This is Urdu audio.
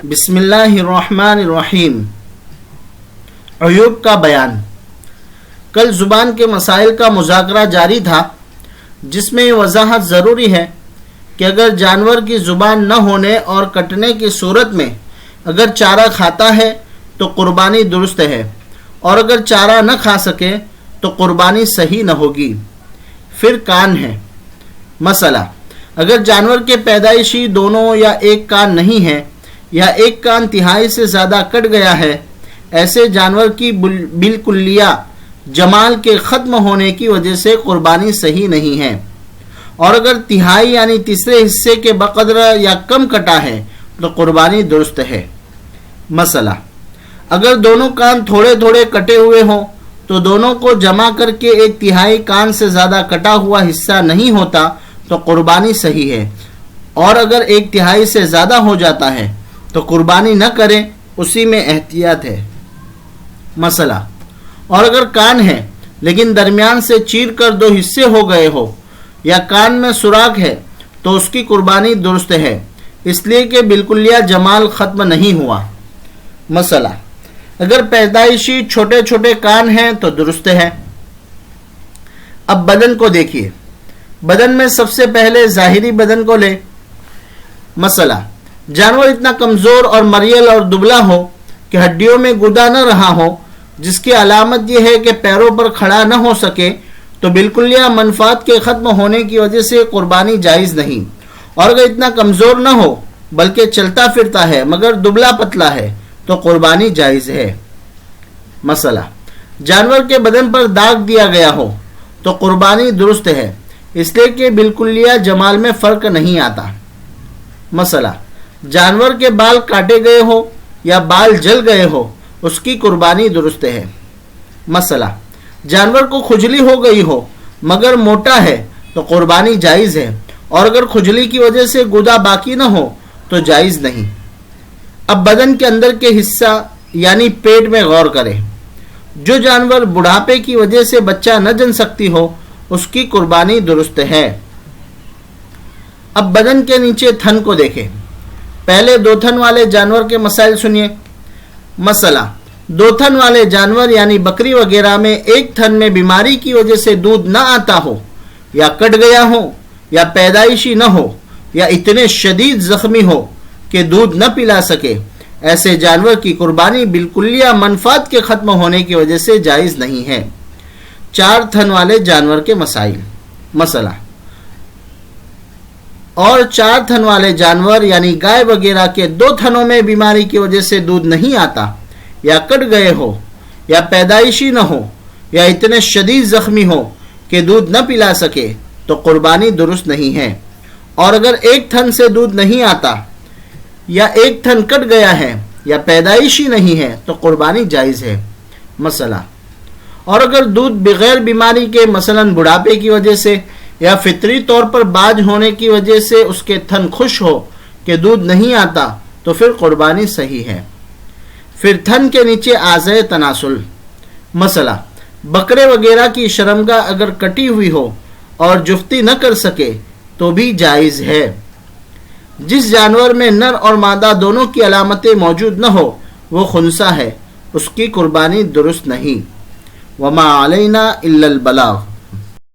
بسم اللہ الرحمن الرحیم۔ عیوب کا بیان۔ کل زبان کے مسائل کا مذاکرہ جاری تھا، جس میں یہ وضاحت ضروری ہے کہ اگر جانور کی زبان نہ ہونے اور کٹنے کی صورت میں اگر چارہ کھاتا ہے تو قربانی درست ہے، اور اگر چارہ نہ کھا سکے تو قربانی صحیح نہ ہوگی۔ پھر کان ہے۔ مسئلہ: اگر جانور کے پیدائشی دونوں یا ایک کان نہیں ہے یا ایک کان تہائی سے زیادہ کٹ گیا ہے، ایسے جانور کی بالکلیہ جمال کے ختم ہونے کی وجہ سے قربانی صحیح نہیں ہے، اور اگر تہائی یعنی تیسرے حصے کے بقدر یا کم کٹا ہے تو قربانی درست ہے۔ مسئلہ: اگر دونوں کان تھوڑے تھوڑے کٹے ہوئے ہوں تو دونوں کو جمع کر کے ایک تہائی کان سے زیادہ کٹا ہوا حصہ نہیں ہوتا تو قربانی صحیح ہے، اور اگر ایک تہائی سے زیادہ ہو جاتا ہے تو قربانی نہ کریں، اسی میں احتیاط ہے۔ مسئلہ: اور اگر کان ہے لیکن درمیان سے چیر کر دو حصے ہو گئے ہو یا کان میں سوراخ ہے تو اس کی قربانی درست ہے، اس لیے کہ بالکلیہ جمال ختم نہیں ہوا۔ مسئلہ: اگر پیدائشی چھوٹے چھوٹے کان ہیں تو درست ہے۔ اب بدن کو دیکھیے۔ بدن میں سب سے پہلے ظاہری بدن کو لیں۔ مسئلہ: جانور اتنا کمزور اور مریل اور دبلا ہو کہ ہڈیوں میں گدا نہ رہا ہو، جس کی علامت یہ ہے کہ پیروں پر کھڑا نہ ہو سکے، تو بالکلیہ منفعت کے ختم ہونے کی وجہ سے قربانی جائز نہیں، اور اگر اتنا کمزور نہ ہو بلکہ چلتا پھرتا ہے مگر دبلا پتلا ہے تو قربانی جائز ہے۔ مسئلہ: جانور کے بدن پر داغ دیا گیا ہو تو قربانی درست ہے، اس لیے کہ بالکلیہ جمال میں فرق نہیں آتا۔ مسئلہ: جانور کے بال کاٹے گئے ہو یا بال جل گئے ہو، اس کی قربانی درست ہے۔ مسئلہ: جانور کو کھجلی ہو گئی ہو مگر موٹا ہے تو قربانی جائز ہے، اور اگر کھجلی کی وجہ سے گدا باقی نہ ہو تو جائز نہیں۔ اب بدن کے اندر کے حصہ یعنی پیٹ میں غور کریں۔ جو جانور بڑھاپے کی وجہ سے بچہ نہ جن سکتی ہو، اس کی قربانی درست ہے۔ اب بدن کے نیچے تھن کو دیکھیں۔ پہلے دو تھن والے جانور کے مسائل سنیے۔ مسئلہ: دو تھن والے جانور یعنی بکری وغیرہ میں ایک تھن میں بیماری کی وجہ سے دودھ نہ آتا ہو، یا کٹ گیا ہو، یا پیدائشی نہ ہو، یا اتنے شدید زخمی ہو کہ دودھ نہ پلا سکے، ایسے جانور کی قربانی بالکلیہ منفعت کے ختم ہونے کی وجہ سے جائز نہیں ہے۔ چار تھن والے جانور کے مسائل۔ مسئلہ: اور چار تھن والے جانور یعنی گائے وغیرہ کے دو تھنوں میں بیماری کی وجہ سے دودھ نہیں آتا، یا کٹ گئے ہو، یا پیدائشی نہ ہو، یا اتنے شدید زخمی ہو کہ دودھ نہ پلا سکے تو قربانی درست نہیں ہے، اور اگر ایک تھن سے دودھ نہیں آتا یا ایک تھن کٹ گیا ہے یا پیدائشی نہیں ہے تو قربانی جائز ہے۔ مسئلہ: اور اگر دودھ بغیر بیماری کے مثلاً بڑھاپے کی وجہ سے یا فطری طور پر باج ہونے کی وجہ سے اس کے تھن خوش ہو کہ دودھ نہیں آتا تو پھر قربانی صحیح ہے۔ پھر تھن کے نیچے اعضائے تناسل۔ مسئلہ: بکرے وغیرہ کی شرمگاہ اگر کٹی ہوئی ہو اور جفتی نہ کر سکے تو بھی جائز ہے۔ جس جانور میں نر اور مادہ دونوں کی علامتیں موجود نہ ہو وہ خنثی ہے، اس کی قربانی درست نہیں۔ وما علینا الا البلاغ۔